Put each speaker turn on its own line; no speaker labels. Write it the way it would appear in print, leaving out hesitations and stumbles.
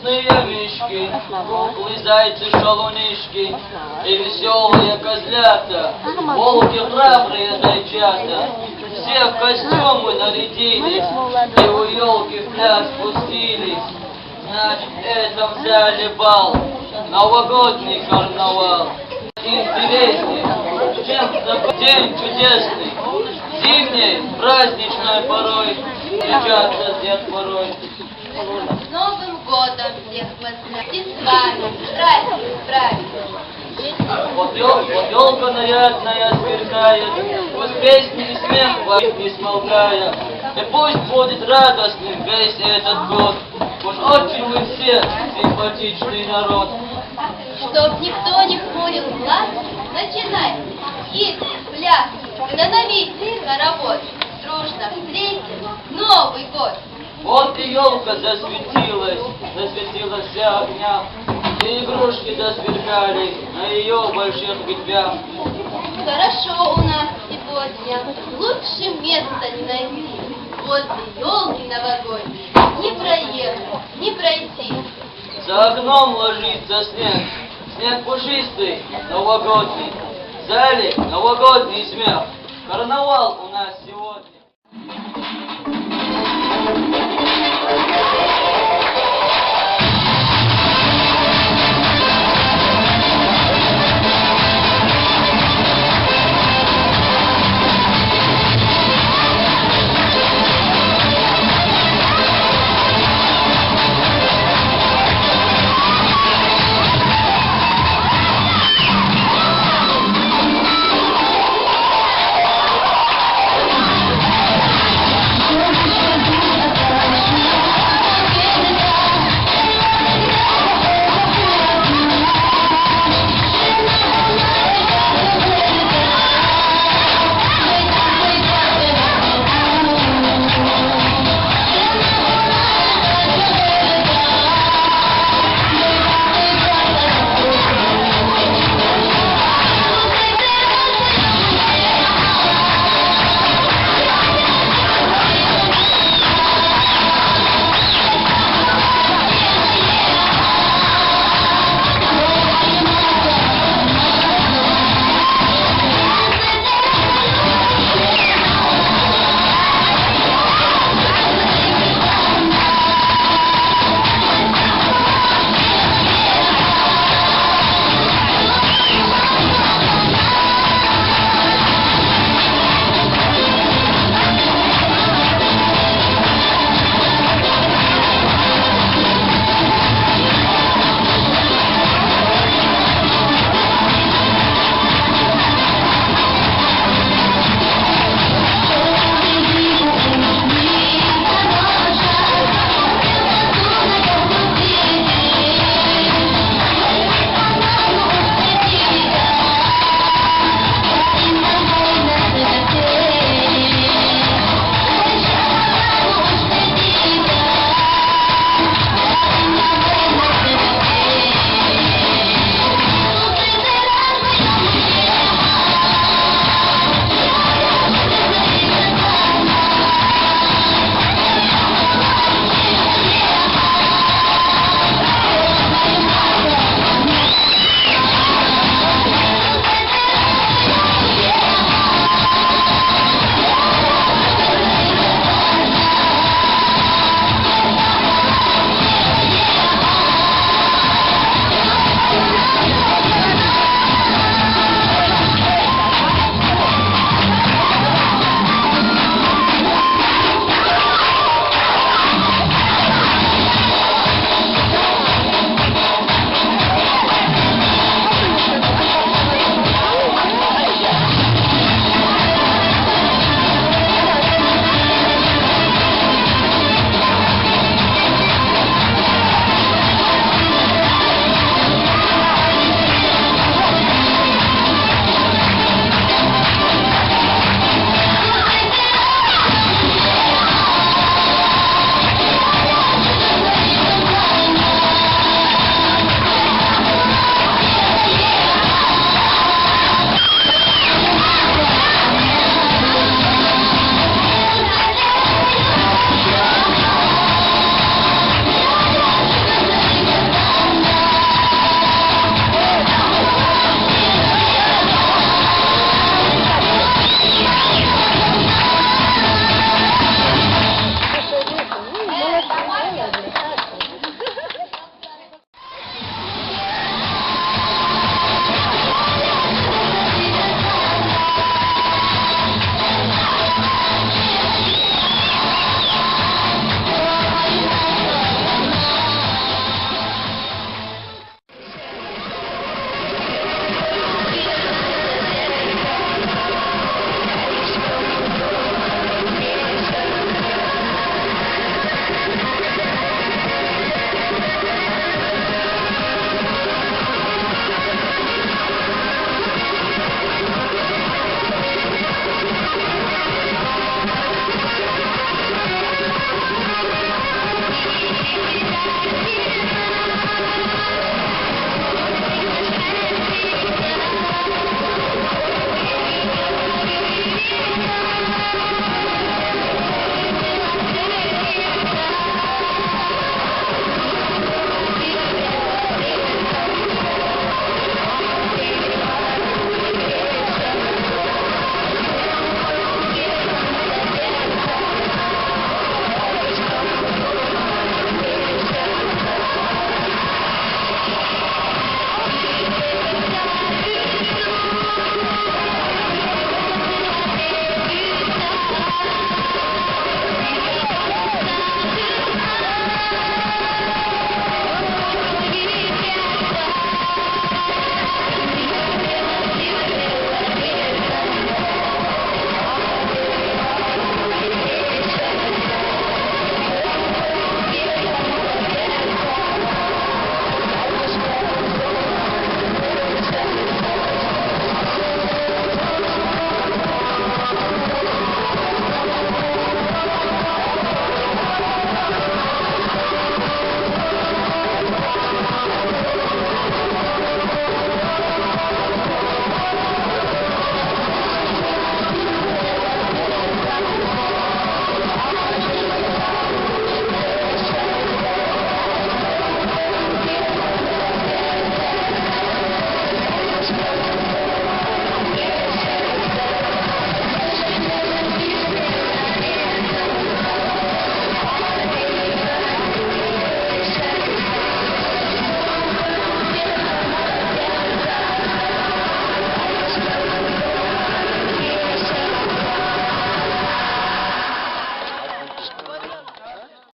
Пушные мешки, куклы, зайцы, шалунишки и веселые козлята, волки храбрые зайчата. Все в костюмы нарядились и у елки в пляс спустились. Значит, это в зале бал, новогодний карнавал. Интересней, чем день чудесный, зимней, праздничной порой, встречаться с детворой.
С Новым годом всех поздравляю, и с вами праздник править.
Вот елка нарядная сверкает, пусть песни и смех вас не смолкая, и пусть будет радостным весь этот год, уж очень вы все симпатичный народ.
Чтоб никто не хмурил глаз, начинай хитрый, пляски, грановитый хоровод, дружно встретим Новый год.
Вот и елка засветилась вся огня, и игрушки засверкали на ее больших ветвях.
Хорошо у нас сегодня, лучше места не найти. Возле елки новогодней не проехать, не пройти.
За окном ложится снег, снег пушистый, новогодний. В зале новогодний смех. Карнавал у нас сегодня.